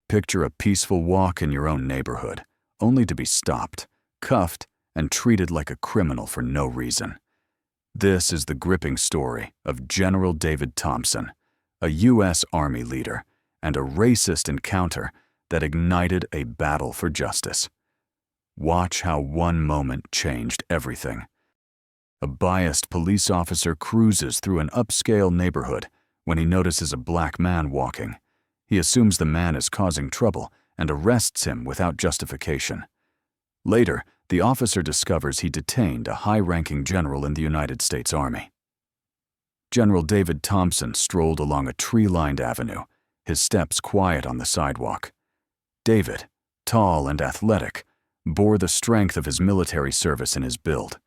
Picture a peaceful walk in your own neighborhood, only to be stopped, cuffed, and treated like a criminal for no reason. This is the gripping story of General David Thompson, a U.S. Army leader, and a racist encounter that ignited a battle for justice. Watch how one moment changed everything. A biased police officer cruises through an upscale neighborhood when he notices a black man walking. He assumes the man is causing trouble and arrests him without justification. Later, the officer discovers he detained a high-ranking general in the United States Army. General David Thompson strolled along a tree-lined avenue, his steps quiet on the sidewalk. David, tall and athletic, bore the strength of his military service in his build.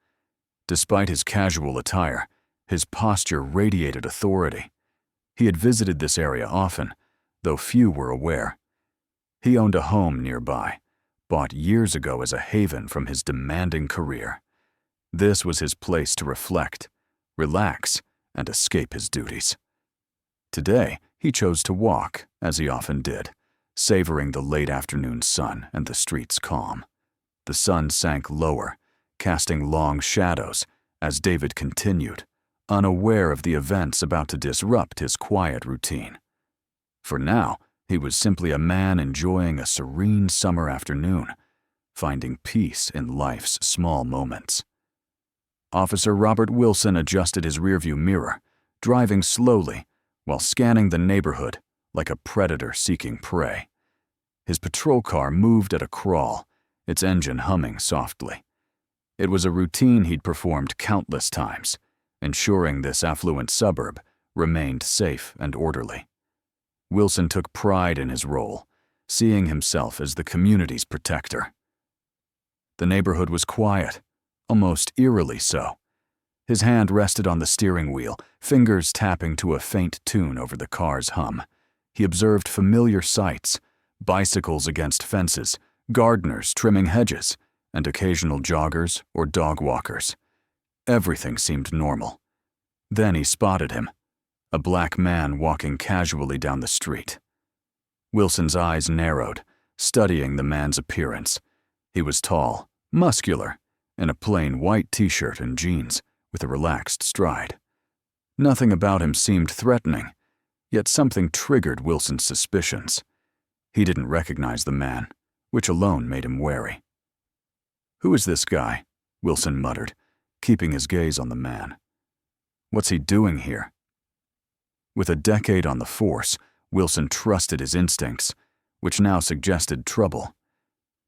Despite his casual attire, his posture radiated authority. He had visited this area often, though few were aware. He owned a home nearby, bought years ago as a haven from his demanding career. This was his place to reflect, relax, and escape his duties. Today, he chose to walk, as he often did, savoring the late afternoon sun and the street's calm. The sun sank lower, casting long shadows as David continued, unaware of the events about to disrupt his quiet routine. For now, he was simply a man enjoying a serene summer afternoon, finding peace in life's small moments. Officer Robert Wilson adjusted his rearview mirror, driving slowly while scanning the neighborhood like a predator seeking prey. His patrol car moved at a crawl, its engine humming softly. It was a routine he'd performed countless times, ensuring this affluent suburb remained safe and orderly. Wilson took pride in his role, seeing himself as the community's protector. The neighborhood was quiet, almost eerily so. His hand rested on the steering wheel, fingers tapping to a faint tune over the car's hum. He observed familiar sights: bicycles against fences, gardeners trimming hedges, and occasional joggers or dog walkers. Everything seemed normal. Then he spotted him, a black man walking casually down the street. Wilson's eyes narrowed, studying the man's appearance. He was tall, muscular, in a plain white t-shirt and jeans, with a relaxed stride. Nothing about him seemed threatening, yet something triggered Wilson's suspicions. He didn't recognize the man, which alone made him wary. "Who is this guy?" Wilson muttered, keeping his gaze on the man. "What's he doing here?" With a decade on the force, Wilson trusted his instincts, which now suggested trouble.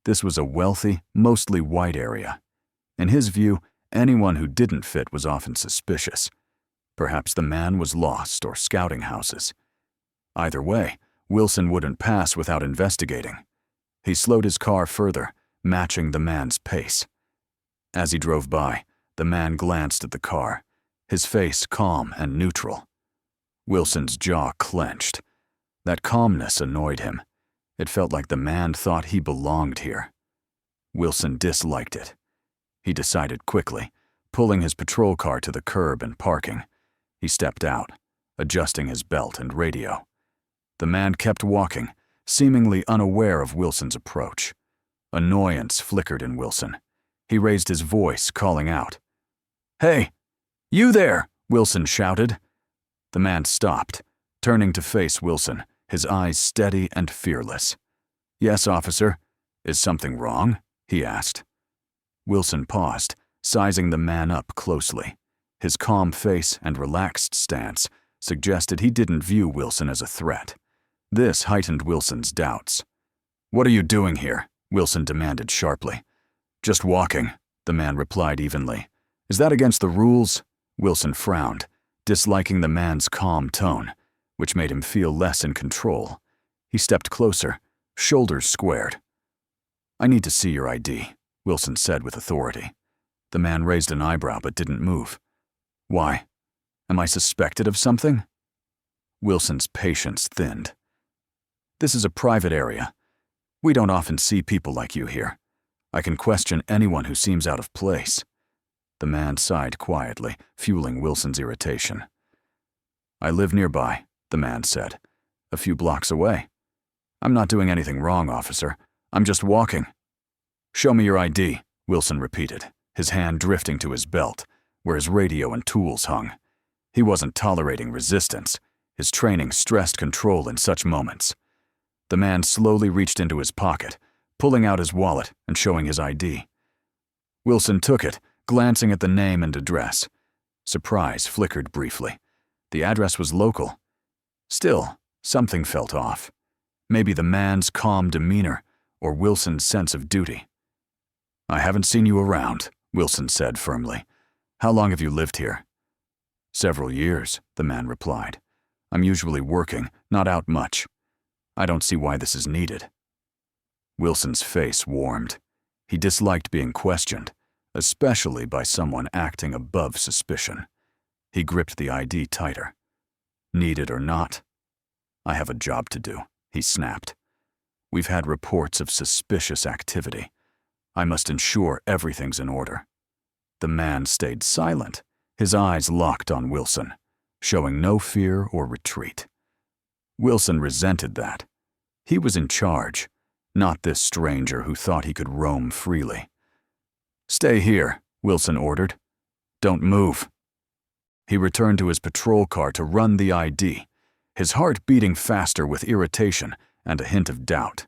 This was a wealthy, mostly white area. In his view, anyone who didn't fit was often suspicious. Perhaps the man was lost or scouting houses. Either way, Wilson wouldn't pass without investigating. He slowed his car further, matching the man's pace. As he drove by, the man glanced at the car, his face calm and neutral. Wilson's jaw clenched. That calmness annoyed him. It felt like the man thought he belonged here. Wilson disliked it. He decided quickly, pulling his patrol car to the curb and parking. He stepped out, adjusting his belt and radio. The man kept walking, seemingly unaware of Wilson's approach. Annoyance flickered in Wilson. He raised his voice, calling out. "Hey, you there!" Wilson shouted. The man stopped, turning to face Wilson, his eyes steady and fearless. "Yes, officer. Is something wrong?" he asked. Wilson paused, sizing the man up closely. His calm face and relaxed stance suggested he didn't view Wilson as a threat. This heightened Wilson's doubts. "What are you doing here?" Wilson demanded sharply. "Just walking," the man replied evenly. "Is that against the rules?" Wilson frowned, disliking the man's calm tone, which made him feel less in control. He stepped closer, shoulders squared. "I need to see your ID," Wilson said with authority. The man raised an eyebrow but didn't move. "Why? Am I suspected of something?" Wilson's patience thinned. "This is a private area. We don't often see people like you here. I can question anyone who seems out of place." The man sighed quietly, fueling Wilson's irritation. "I live nearby," the man said, "a few blocks away." I'm not doing anything wrong, officer. I'm just walking. Show me your ID, Wilson repeated, his hand drifting to his belt, where his radio and tools hung. He wasn't tolerating resistance. His training stressed control in such moments. The man slowly reached into his pocket, pulling out his wallet and showing his ID. Wilson took it, glancing at the name and address. Surprise flickered briefly. The address was local. Still, something felt off. Maybe the man's calm demeanor or Wilson's sense of duty. I haven't seen you around, Wilson said firmly. How long have you lived here? Several years, the man replied. I'm usually working, not out much. I don't see why this is needed. Wilson's face warmed. He disliked being questioned, especially by someone acting above suspicion. He gripped the ID tighter. Needed or not, I have a job to do, he snapped. We've had reports of suspicious activity. I must ensure everything's in order. The man stayed silent, his eyes locked on Wilson, showing no fear or retreat. Wilson resented that. He was in charge, not this stranger who thought he could roam freely. Stay here, Wilson ordered. Don't move. He returned to his patrol car to run the ID, his heart beating faster with irritation and a hint of doubt.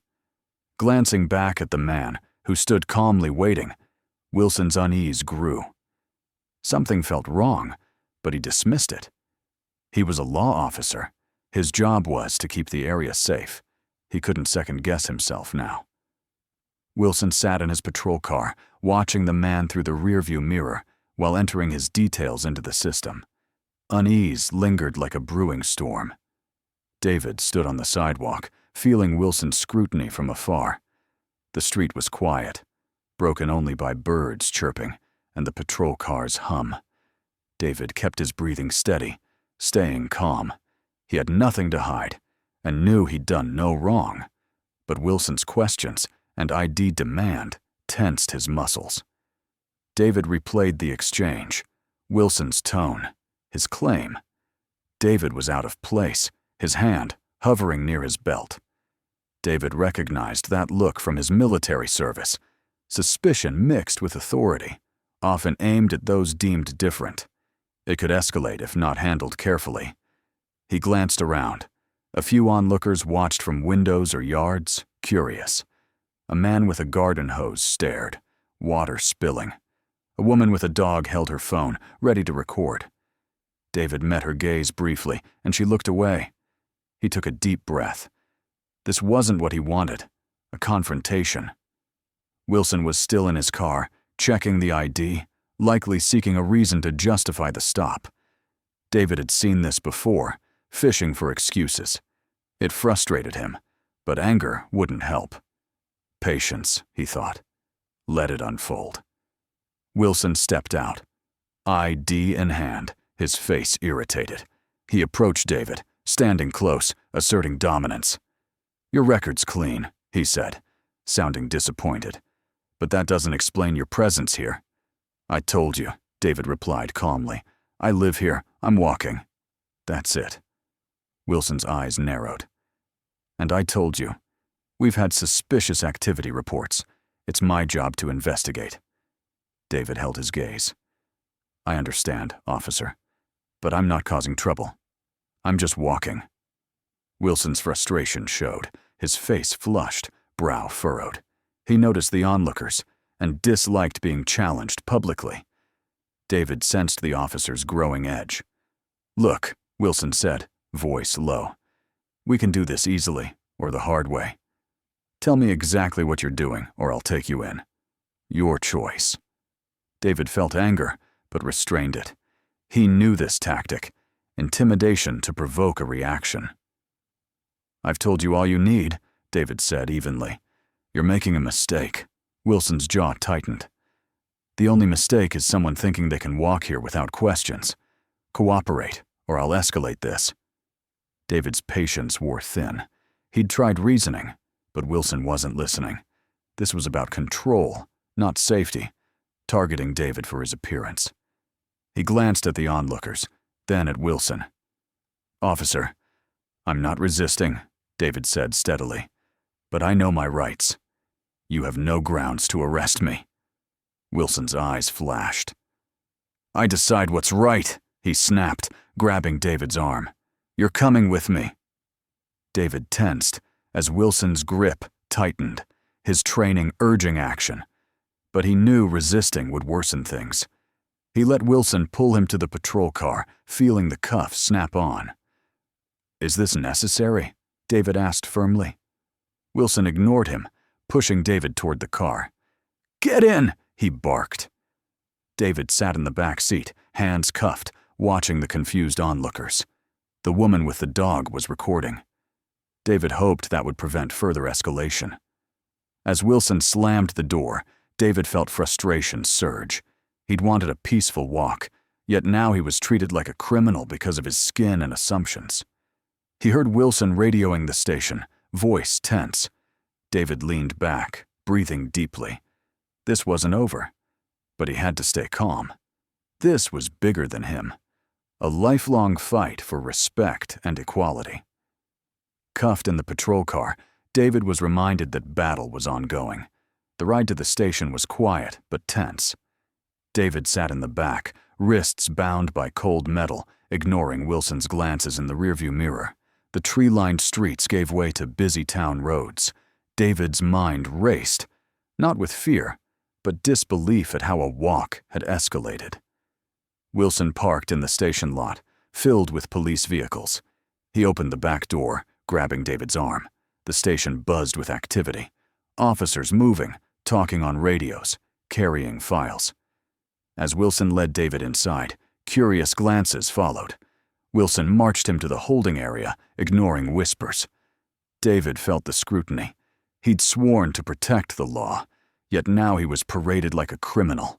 Glancing back at the man, who stood calmly waiting, Wilson's unease grew. Something felt wrong, but he dismissed it. He was a law officer. His job was to keep the area safe. He couldn't second-guess himself now. Wilson sat in his patrol car, watching the man through the rearview mirror while entering his details into the system. Unease lingered like a brewing storm. David stood on the sidewalk, feeling Wilson's scrutiny from afar. The street was quiet, broken only by birds chirping and the patrol car's hum. David kept his breathing steady, staying calm. He had nothing to hide and knew he'd done no wrong, but Wilson's questions and ID demand tensed his muscles. David replayed the exchange, Wilson's tone, his claim. David was out of place, his hand hovering near his belt. David recognized that look from his military service, suspicion mixed with authority, often aimed at those deemed different. It could escalate if not handled carefully. He glanced around. A few onlookers watched from windows or yards, curious. A man with a garden hose stared, water spilling. A woman with a dog held her phone, ready to record. David met her gaze briefly, and she looked away. He took a deep breath. This wasn't what he wanted, a confrontation. Wilson was still in his car, checking the ID, likely seeking a reason to justify the stop. David had seen this before, fishing for excuses. It frustrated him, but anger wouldn't help. Patience, he thought. Let it unfold. Wilson stepped out, ID in hand, his face irritated. He approached David, standing close, asserting dominance. Your record's clean, he said, sounding disappointed. But that doesn't explain your presence here. I told you, David replied calmly. I live here, I'm walking. That's it. Wilson's eyes narrowed. And I told you. We've had suspicious activity reports. It's my job to investigate. David held his gaze. I understand, officer, but I'm not causing trouble. I'm just walking. Wilson's frustration showed, his face flushed, brow furrowed. He noticed the onlookers and disliked being challenged publicly. David sensed the officer's growing edge. Look, Wilson said, voice low. We can do this easily, or the hard way. Tell me exactly what you're doing, or I'll take you in. Your choice. David felt anger, but restrained it. He knew this tactic, intimidation to provoke a reaction. I've told you all you need, David said evenly. You're making a mistake. Wilson's jaw tightened. The only mistake is someone thinking they can walk here without questions. Cooperate, or I'll escalate this. David's patience wore thin. He'd tried reasoning, but Wilson wasn't listening. This was about control, not safety, targeting David for his appearance. He glanced at the onlookers, then at Wilson. Officer, I'm not resisting, David said steadily. But I know my rights. You have no grounds to arrest me." Wilson's eyes flashed. "I decide what's right," he snapped, grabbing David's arm. "You're coming with me." David tensed as Wilson's grip tightened, his training urging action. But he knew resisting would worsen things. He let Wilson pull him to the patrol car, feeling the cuffs snap on. "Is this necessary?" David asked firmly. Wilson ignored him, pushing David toward the car. "Get in!" he barked. David sat in the back seat, hands cuffed, watching the confused onlookers. The woman with the dog was recording. David hoped that would prevent further escalation. As Wilson slammed the door, David felt frustration surge. He'd wanted a peaceful walk, yet now he was treated like a criminal because of his skin and assumptions. He heard Wilson radioing the station, voice tense. David leaned back, breathing deeply. This wasn't over, but he had to stay calm. This was bigger than him. A lifelong fight for respect and equality. Cuffed in the patrol car, David was reminded that battle was ongoing. The ride to the station was quiet but tense. David sat in the back, wrists bound by cold metal, ignoring Wilson's glances in the rearview mirror. The tree-lined streets gave way to busy town roads. David's mind raced, not with fear, but disbelief at how a walk had escalated. Wilson parked in the station lot, filled with police vehicles. He opened the back door, grabbing David's arm. The station buzzed with activity. Officers moving, talking on radios, carrying files. As Wilson led David inside, curious glances followed. Wilson marched him to the holding area, ignoring whispers. David felt the scrutiny. He'd sworn to protect the law, yet now he was paraded like a criminal.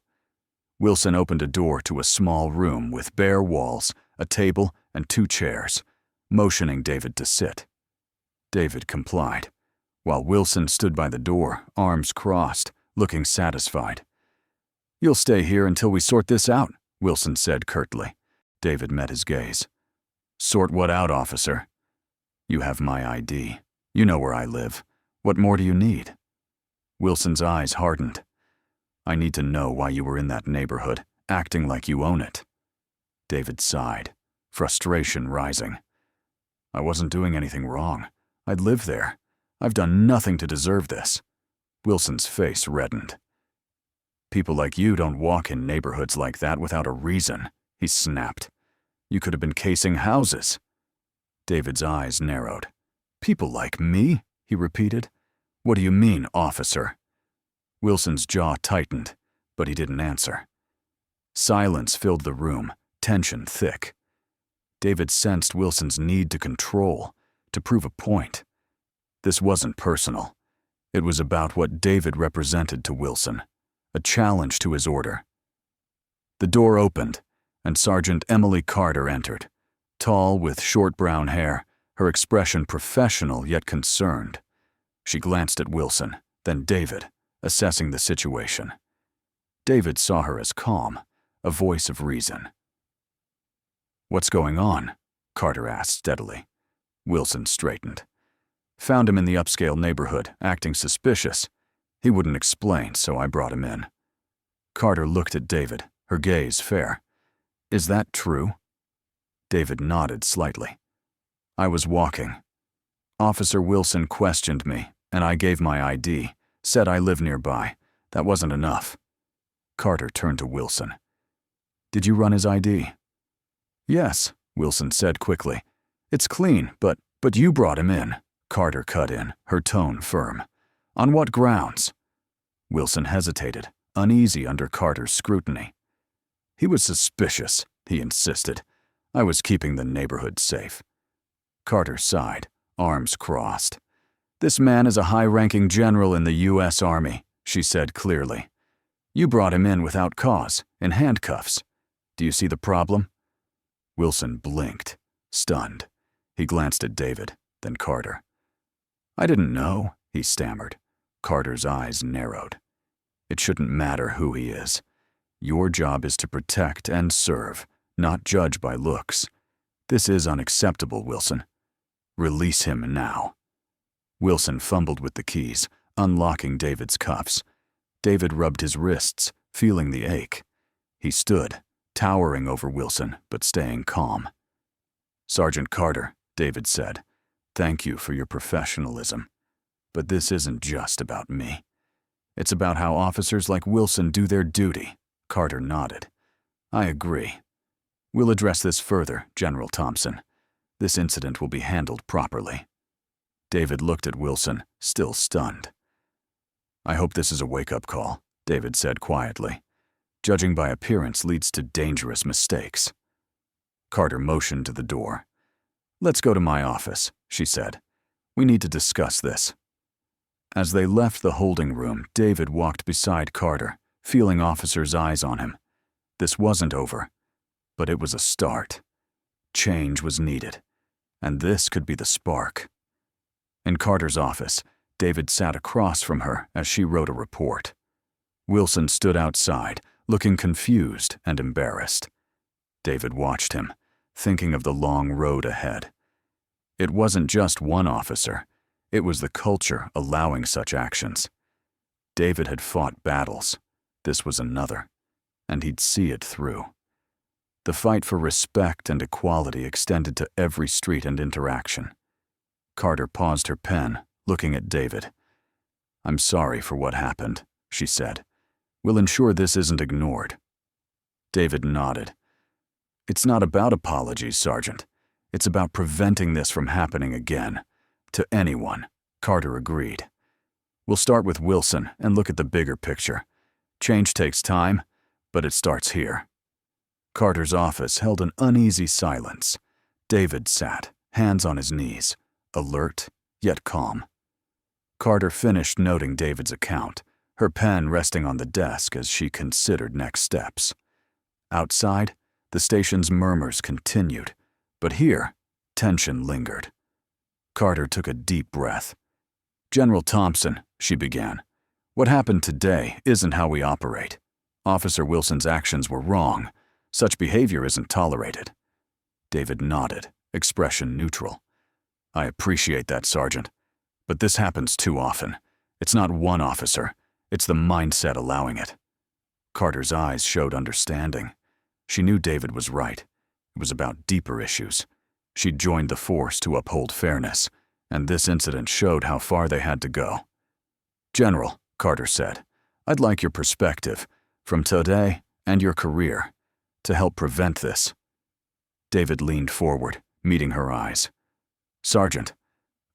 Wilson opened a door to a small room with bare walls, a table, and 2 chairs, motioning David to sit. David complied, while Wilson stood by the door, arms crossed, looking satisfied. "You'll stay here until we sort this out," Wilson said curtly. David met his gaze. "Sort what out, officer?" "You have my ID. You know where I live. What more do you need?" Wilson's eyes hardened. "I need to know why you were in that neighborhood, acting like you own it." David sighed, frustration rising. "I wasn't doing anything wrong. I'd live there. I've done nothing to deserve this." Wilson's face reddened. "People like you don't walk in neighborhoods like that without a reason," he snapped. "You could have been casing houses." David's eyes narrowed. "People like me?" he repeated. "What do you mean, officer?" Wilson's jaw tightened, but he didn't answer. Silence filled the room, tension thick. David sensed Wilson's need to control, to prove a point. This wasn't personal. It was about what David represented to Wilson, a challenge to his order. The door opened, and Sergeant Emily Carter entered, tall with short brown hair, her expression professional yet concerned. She glanced at Wilson, then David, assessing the situation. David saw her as calm, a voice of reason. "What's going on?" Carter asked steadily. Wilson straightened. "Found him in the upscale neighborhood, acting suspicious. He wouldn't explain, so I brought him in." Carter looked at David, her gaze fair. "Is that true?" David nodded slightly. "I was walking. Officer Wilson questioned me, and I gave my ID, said I live nearby. That wasn't enough." Carter turned to Wilson. "Did you run his ID?" "Yes," Wilson said quickly. "It's clean, but you brought him in," Carter cut in, her tone firm. "On what grounds?" Wilson hesitated, uneasy under Carter's scrutiny. "He was suspicious," he insisted. "I was keeping the neighborhood safe." Carter sighed, arms crossed. "This man is a high-ranking general in the U.S. Army," she said clearly. "You brought him in without cause, in handcuffs. Do you see the problem?" Wilson blinked, stunned. He glanced at David, then Carter. "I didn't know," he stammered. Carter's eyes narrowed. "It shouldn't matter who he is. Your job is to protect and serve, not judge by looks. This is unacceptable, Wilson. Release him now." Wilson fumbled with the keys, unlocking David's cuffs. David rubbed his wrists, feeling the ache. He stood, towering over Wilson, but staying calm. "Sergeant Carter," David said, "thank you for your professionalism. But this isn't just about me. It's about how officers like Wilson do their duty." Carter nodded. "I agree. We'll address this further, General Thompson. This incident will be handled properly." David looked at Wilson, still stunned. "I hope this is a wake-up call," David said quietly. "Judging by appearance leads to dangerous mistakes." Carter motioned to the door. "Let's go to my office," she said. "We need to discuss this." As they left the holding room, David walked beside Carter, feeling officers' eyes on him. This wasn't over, but it was a start. Change was needed, and this could be the spark. In Carter's office, David sat across from her as she wrote a report. Wilson stood outside, looking confused and embarrassed. David watched him, thinking of the long road ahead. It wasn't just one officer. It was the culture allowing such actions. David had fought battles. This was another, and he'd see it through. The fight for respect and equality extended to every street and interaction. Carter paused her pen, looking at David. "I'm sorry for what happened," she said. "We'll ensure this isn't ignored." David nodded. "It's not about apologies, Sergeant. It's about preventing this from happening again. To anyone," Carter agreed. "We'll start with Wilson and look at the bigger picture. Change takes time, but it starts here." Carter's office held an uneasy silence. David sat, hands on his knees, alert yet calm. Carter finished noting David's account, her pen resting on the desk as she considered next steps. Outside, the station's murmurs continued, but here, tension lingered. Carter took a deep breath. "General Thompson," she began, "what happened today isn't how we operate. Officer Wilson's actions were wrong. Such behavior isn't tolerated." David nodded, expression neutral. "I appreciate that, Sergeant, but this happens too often. It's not one officer. It's the mindset allowing it." Carter's eyes showed understanding. She knew David was right. It was about deeper issues. She'd joined the force to uphold fairness, and this incident showed how far they had to go. "General," Carter said, "I'd like your perspective, from today and your career, to help prevent this." David leaned forward, meeting her eyes. "Sergeant,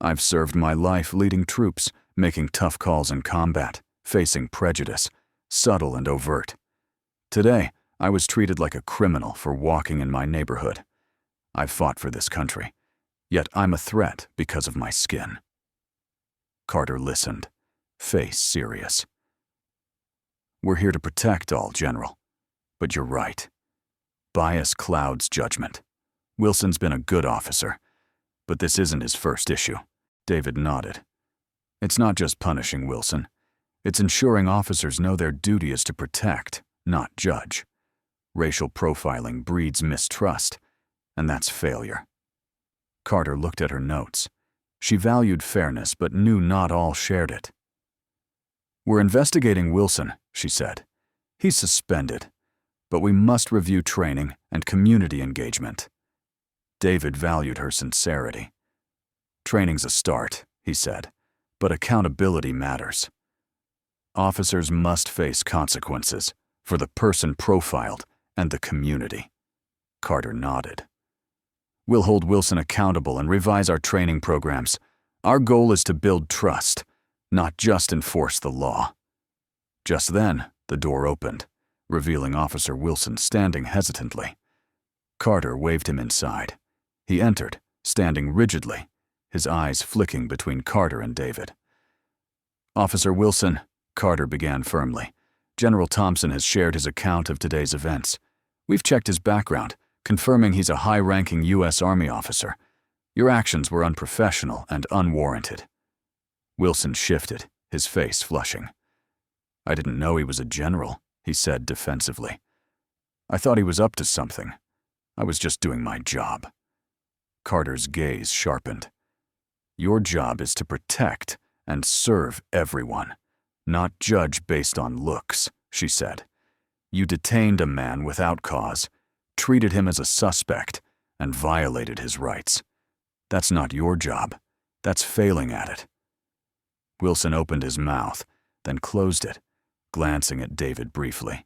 I've served my life leading troops, making tough calls in combat, facing prejudice, subtle and overt. Today, I was treated like a criminal for walking in my neighborhood. I've fought for this country, yet I'm a threat because of my skin." Carter listened, face serious. "We're here to protect all, General. But you're right. Bias clouds judgment. Wilson's been a good officer, but this isn't his first issue." David nodded. "It's not just punishing Wilson. It's ensuring officers know their duty is to protect, not judge. Racial profiling breeds mistrust, and that's failure." Carter looked at her notes. She valued fairness, but knew not all shared it. "We're investigating Wilson," she said. "He's suspended, but we must review training and community engagement." David valued her sincerity. "Training's a start," he said, "but accountability matters. Officers must face consequences for the person profiled and the community." Carter nodded. "We'll hold Wilson accountable and revise our training programs. Our goal is to build trust, not just enforce the law." Just then, the door opened, revealing Officer Wilson standing hesitantly. Carter waved him inside. He entered, standing rigidly, his eyes flicking between Carter and David. "Officer Wilson," Carter began firmly, "General Thompson has shared his account of today's events. We've checked his background, confirming he's a high-ranking U.S. Army officer. Your actions were unprofessional and unwarranted." Wilson shifted, his face flushing. "I didn't know he was a general," he said defensively. "I thought he was up to something. I was just doing my job." Carter's gaze sharpened. Your job is to protect and serve everyone, not judge based on looks, she said. You detained a man without cause, treated him as a suspect, and violated his rights. That's not your job. That's failing at it. Wilson opened his mouth, then closed it, glancing at David briefly.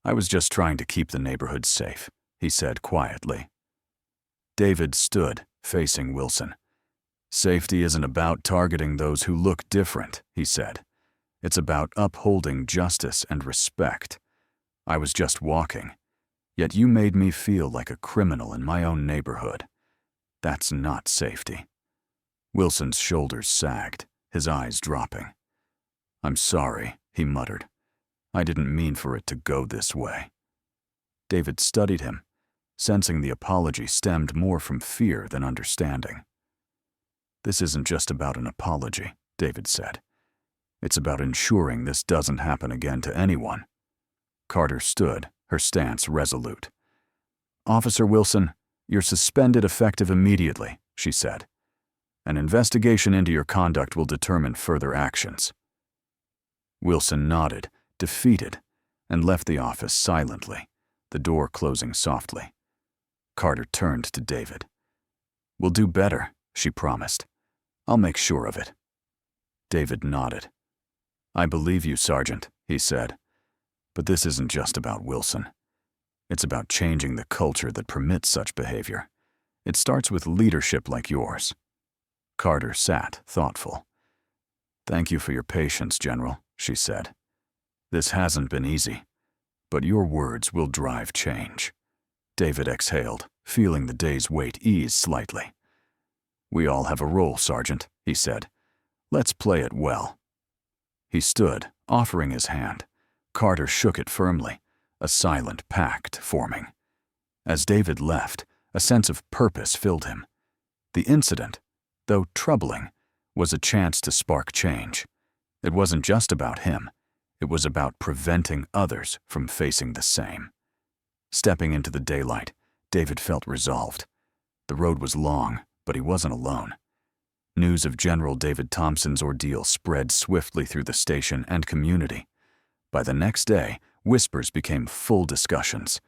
I was just trying to keep the neighborhood safe, he said quietly. David stood, facing Wilson. Safety isn't about targeting those who look different, he said. It's about upholding justice and respect. I was just walking, yet you made me feel like a criminal in my own neighborhood. That's not safety. Wilson's shoulders sagged, his eyes dropping. I'm sorry, he muttered. I didn't mean for it to go this way. David studied him, sensing the apology stemmed more from fear than understanding. This isn't just about an apology, David said. It's about ensuring this doesn't happen again to anyone. Carter stood, her stance resolute. Officer Wilson, you're suspended effective immediately, she said. An investigation into your conduct will determine further actions. Wilson nodded, defeated, and left the office silently, the door closing softly. Carter turned to David. We'll do better, she promised. I'll make sure of it. David nodded. I believe you, Sergeant, he said. But this isn't just about Wilson. It's about changing the culture that permits such behavior. It starts with leadership like yours. Carter sat, thoughtful. Thank you for your patience, General, she said. This hasn't been easy, but your words will drive change. David exhaled, feeling the day's weight ease slightly. We all have a role, Sergeant, he said. Let's play it well. He stood, offering his hand. Carter shook it firmly, a silent pact forming. As David left, a sense of purpose filled him. The incident, though troubling, was a chance to spark change. It wasn't just about him. It was about preventing others from facing the same. Stepping into the daylight, David felt resolved. The road was long, but he wasn't alone. News of General David Thompson's ordeal spread swiftly through the station and community. By the next day, whispers became full discussions.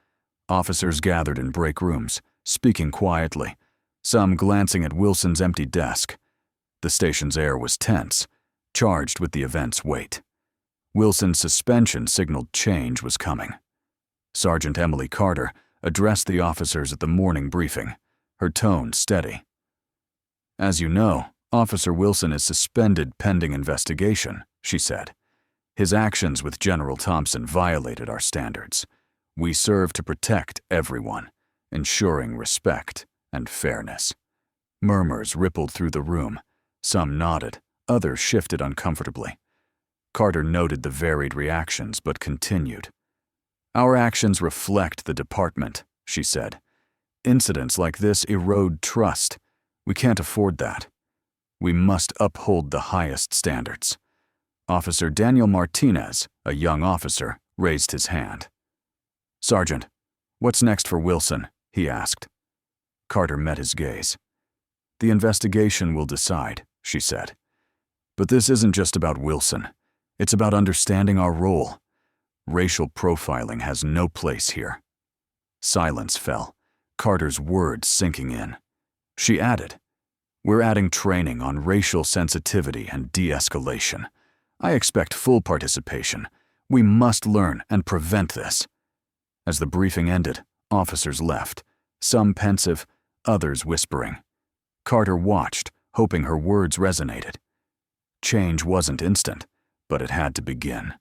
Officers gathered in break rooms, speaking quietly, some glancing at Wilson's empty desk. The station's air was tense, charged with the event's weight. Wilson's suspension signaled change was coming. Sergeant Emily Carter addressed the officers at the morning briefing, her tone steady. As you know, Officer Wilson is suspended pending investigation, she said. His actions with General Thompson violated our standards. We serve to protect everyone, ensuring respect and fairness. Murmurs rippled through the room. Some nodded, others shifted uncomfortably. Carter noted the varied reactions but continued. Our actions reflect the department, she said. Incidents like this erode trust. We can't afford that. We must uphold the highest standards. Officer Daniel Martinez, a young officer, raised his hand. Sergeant, what's next for Wilson? He asked. Carter met his gaze. The investigation will decide, she said. But this isn't just about Wilson. It's about understanding our role. Racial profiling has no place here. Silence fell, Carter's words sinking in. She added, We're adding training on racial sensitivity and de-escalation. I expect full participation. We must learn and prevent this. As the briefing ended, officers left, some pensive, others whispering. Carter watched, hoping her words resonated. Change wasn't instant, but it had to begin.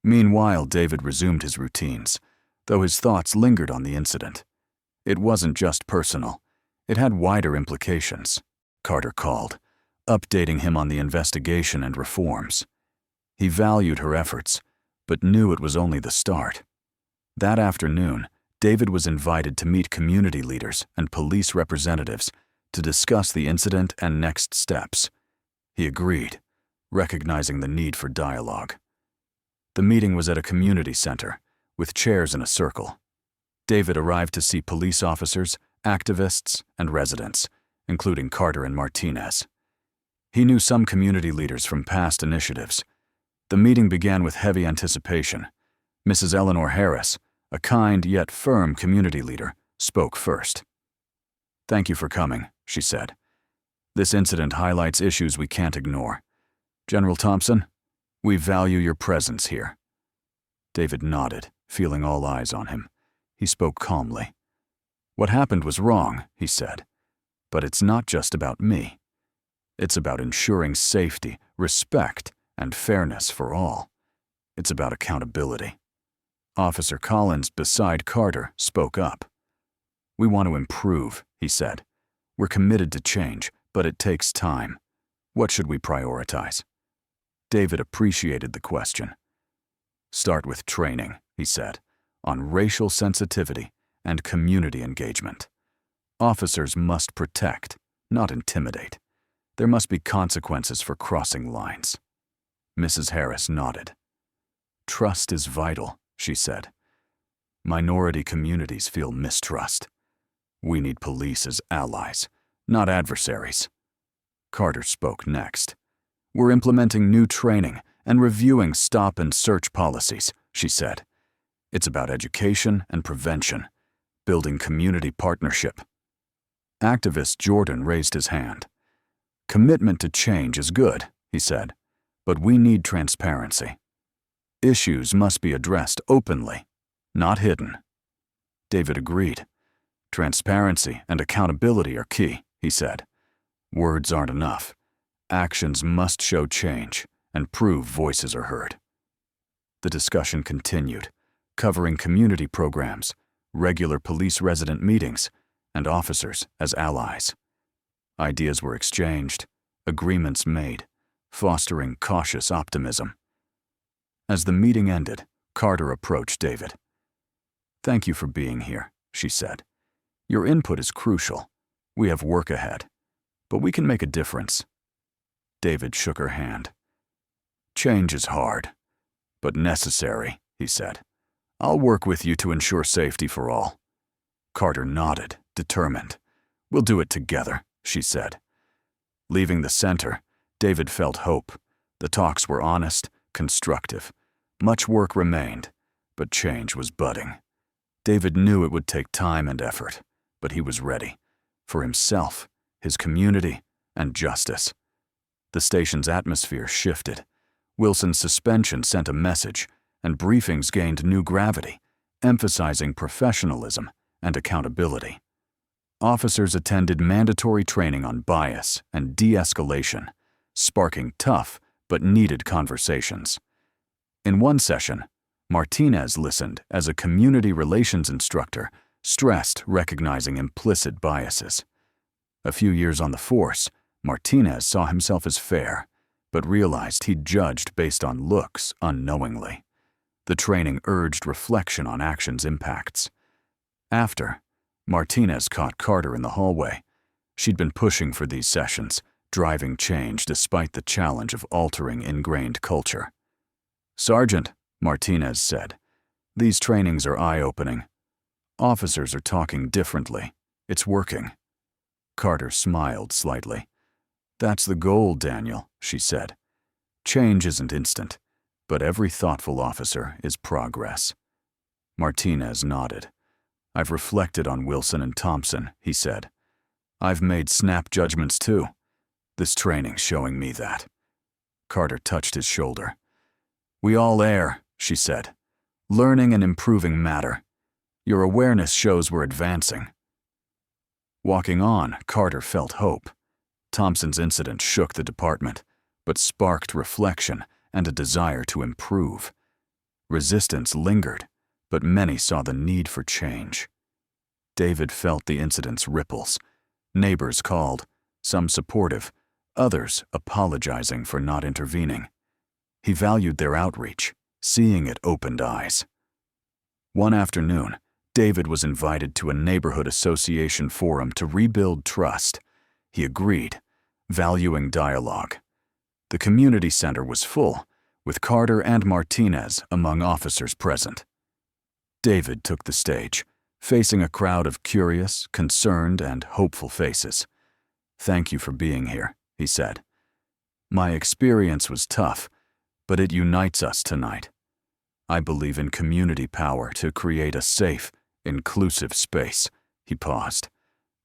Meanwhile, David resumed his routines, though his thoughts lingered on the incident. It wasn't just personal. It had wider implications. Carter called, updating him on the investigation and reforms. He valued her efforts, but knew it was only the start. That afternoon, David was invited to meet community leaders and police representatives to discuss the incident and next steps. He agreed, recognizing the need for dialogue. The meeting was at a community center, with chairs in a circle. David arrived to see police officers, activists, and residents, including Carter and Martinez. He knew some community leaders from past initiatives. The meeting began with heavy anticipation. Mrs. Eleanor Harris, a kind yet firm community leader, spoke first. "Thank you for coming," she said. "This incident highlights issues we can't ignore. General Thompson, we value your presence here." David nodded, feeling all eyes on him. He spoke calmly. "What happened was wrong," he said. "But it's not just about me. It's about ensuring safety, respect, and fairness for all. It's about accountability." Officer Collins, beside Carter, spoke up. "We want to improve," he said. "We're committed to change, but it takes time. What should we prioritize?" David appreciated the question. "Start with training," he said, "on racial sensitivity and community engagement. Officers must protect, not intimidate. There must be consequences for crossing lines." Mrs. Harris nodded. "Trust is vital," she said. "Minority communities feel mistrust. We need police as allies, not adversaries." Carter spoke next. "We're implementing new training and reviewing stop and search policies," she said. "It's about education and prevention, building community partnership." Activist Jordan raised his hand. "Commitment to change is good," he said, "but we need transparency. Issues must be addressed openly, not hidden." David agreed. "Transparency and accountability are key," he said. "Words aren't enough. Actions must show change and prove voices are heard." The discussion continued, covering community programs, regular police resident meetings, and officers as allies. Ideas were exchanged, agreements made, fostering cautious optimism. As the meeting ended, Carter approached David. "Thank you for being here," she said. "Your input is crucial. We have work ahead, but we can make a difference." David shook her hand. "Change is hard, but necessary," he said. "I'll work with you to ensure safety for all." Carter nodded, determined. "We'll do it together," she said. Leaving the center, David felt hope. The talks were honest, constructive. Much work remained, but change was budding. David knew it would take time and effort, but he was ready. For himself, his community, and justice. The station's atmosphere shifted. Wilson's suspension sent a message, and briefings gained new gravity, emphasizing professionalism and accountability. Officers attended mandatory training on bias and de-escalation, sparking tough but needed conversations. In one session, Martinez listened as a community relations instructor stressed recognizing implicit biases. A few years on the force, Martinez saw himself as fair, but realized he'd judged based on looks unknowingly. The training urged reflection on actions' impacts. After, Martinez caught Carter in the hallway. She'd been pushing for these sessions, driving change despite the challenge of altering ingrained culture. "Sergeant," Martinez said, "these trainings are eye-opening. Officers are talking differently. It's working." Carter smiled slightly. "That's the goal, Daniel," she said. "Change isn't instant, but every thoughtful officer is progress." Martinez nodded. "I've reflected on Wilson and Thompson," he said. "I've made snap judgments too. This training's showing me that." Carter touched his shoulder. "We all err," she said. "Learning and improving matter. Your awareness shows we're advancing." Walking on, Carter felt hope. Thompson's incident shook the department, but sparked reflection and a desire to improve. Resistance lingered, but many saw the need for change. David felt the incident's ripples. Neighbors called, some supportive, others apologizing for not intervening. He valued their outreach. Seeing it opened eyes. One afternoon, David was invited to a neighborhood association forum to rebuild trust. He agreed, valuing dialogue. The community center was full, with Carter and Martinez among officers present. David took the stage, facing a crowd of curious, concerned, and hopeful faces. "Thank you for being here," he said. "My experience was tough, but it unites us tonight. I believe in community power to create a safe, inclusive space." He paused.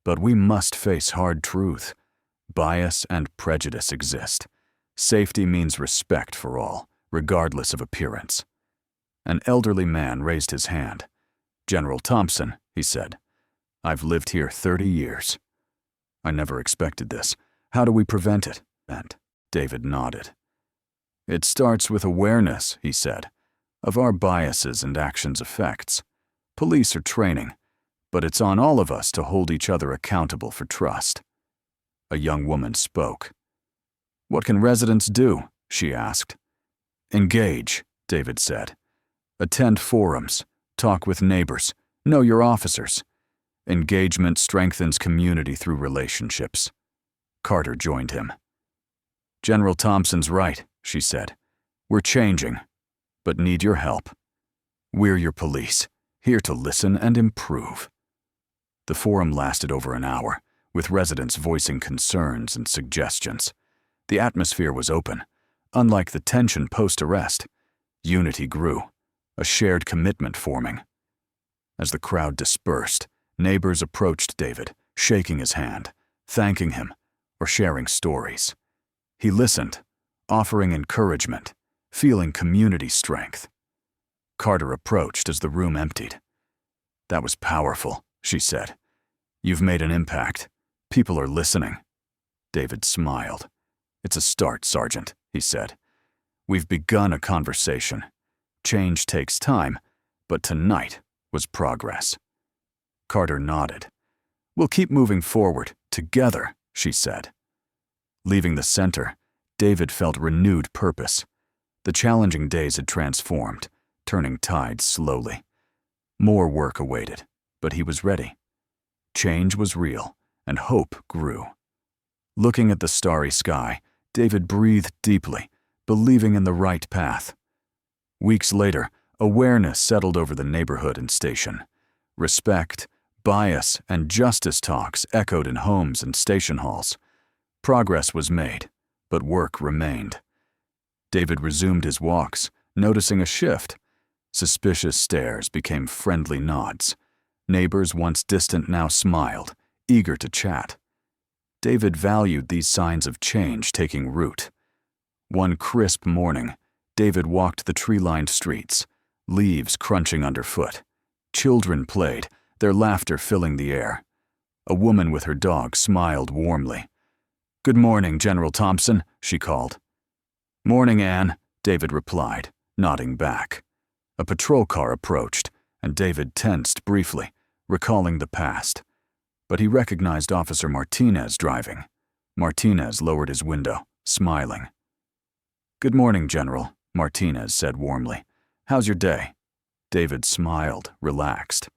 "But we must face hard truth. Bias and prejudice exist. Safety means respect for all, regardless of appearance." An elderly man raised his hand. "General Thompson," he said, "I've lived here 30 years. I never expected this. How do we prevent it?" And David nodded. "It starts with awareness," he said, "of our biases and actions' effects. Police are training, but it's on all of us to hold each other accountable for trust." A young woman spoke. "What can residents do?" she asked. "Engage," David said. "Attend forums, talk with neighbors, know your officers. Engagement strengthens community through relationships." Carter joined him. "General Thompson's right," she said. "We're changing, but need your help. We're your police, here to listen and improve." The forum lasted over an hour, with residents voicing concerns and suggestions. The atmosphere was open. Unlike the tension post-arrest, unity grew, a shared commitment forming. As the crowd dispersed, neighbors approached David, shaking his hand, thanking him, or sharing stories. He listened, offering encouragement, feeling community strength. Carter approached as the room emptied. "That was powerful," she said. "You've made an impact. People are listening." David smiled. "It's a start, Sergeant," he said. "We've begun a conversation. Change takes time, but tonight was progress." Carter nodded. "We'll keep moving forward, together," she said. Leaving the center, David felt renewed purpose. The challenging days had transformed, turning tides slowly. More work awaited, but he was ready. Change was real, and hope grew. Looking at the starry sky, David breathed deeply, believing in the right path. Weeks later, awareness settled over the neighborhood and station. Respect, bias, and justice talks echoed in homes and station halls. Progress was made, but work remained. David resumed his walks, noticing a shift. Suspicious stares became friendly nods. Neighbors once distant now smiled, eager to chat. David valued these signs of change taking root. One crisp morning, David walked the tree-lined streets, leaves crunching underfoot. Children played, their laughter filling the air. A woman with her dog smiled warmly. "Good morning, General Thompson," she called. "Morning, Anne," David replied, nodding back. A patrol car approached, and David tensed briefly, recalling the past. But he recognized Officer Martinez driving. Martinez lowered his window, smiling. "Good morning, General," Martinez said warmly. "How's your day?" David smiled, relaxed.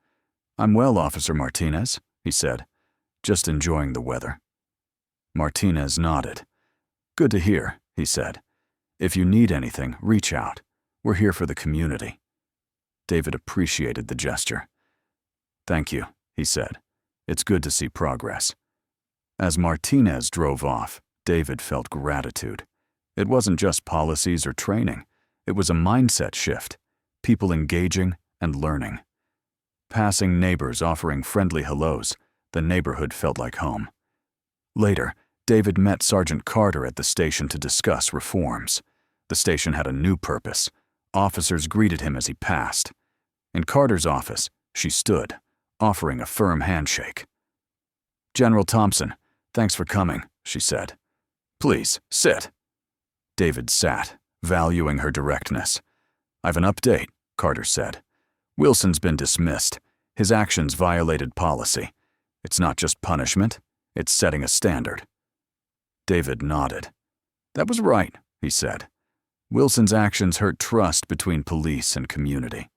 "I'm well, Officer Martinez," he said. "Just enjoying the weather." Martinez nodded. "Good to hear," he said. "If you need anything, reach out. We're here for the community." David appreciated the gesture. "Thank you," he said. "It's good to see progress." As Martinez drove off, David felt gratitude. It wasn't just policies or training. It was a mindset shift, people engaging and learning. Passing neighbors offering friendly hellos, the neighborhood felt like home. Later, David met Sergeant Carter at the station to discuss reforms. The station had a new purpose. Officers greeted him as he passed. In Carter's office, she stood, offering a firm handshake. "General Thompson, thanks for coming," she said. "Please, sit." David sat, valuing her directness. "I've an update," Carter said. "Wilson's been dismissed. His actions violated policy. It's not just punishment, it's setting a standard." David nodded. "That was right," he said. "Wilson's actions hurt trust between police and community."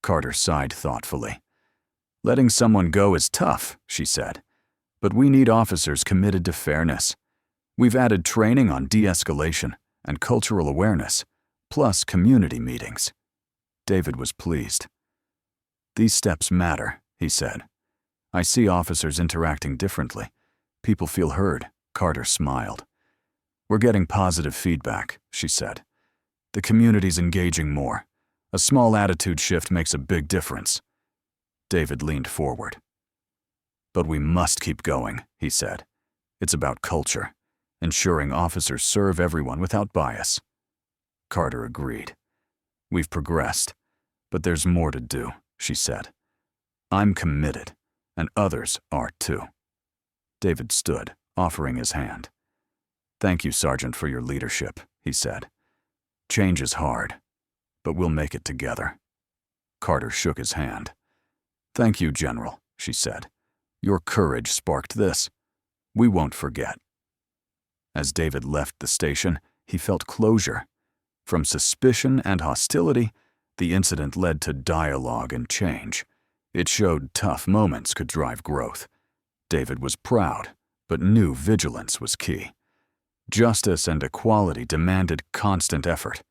Carter sighed thoughtfully. "Letting someone go is tough," she said. "But we need officers committed to fairness. We've added training on de-escalation and cultural awareness, plus community meetings." David was pleased. "These steps matter," he said. "I see officers interacting differently. People feel heard, Carter smiled. We're getting positive feedback, she said. The community's engaging more. A small attitude shift makes a big difference. David leaned forward. But we must keep going, he said. It's about culture, ensuring officers serve everyone without bias. Carter agreed. We've progressed, but there's more to do, she said. I'm committed, and others are too. David stood, offering his hand. Thank you, Sergeant, for your leadership, he said. Change is hard, but we'll make it together. Carter shook his hand. Thank you, General, she said. Your courage sparked this. We won't forget. As David left the station, he felt closure. From suspicion and hostility, the incident led to dialogue and change. It showed tough moments could drive growth. David was proud, but knew vigilance was key. Justice and equality demanded constant effort.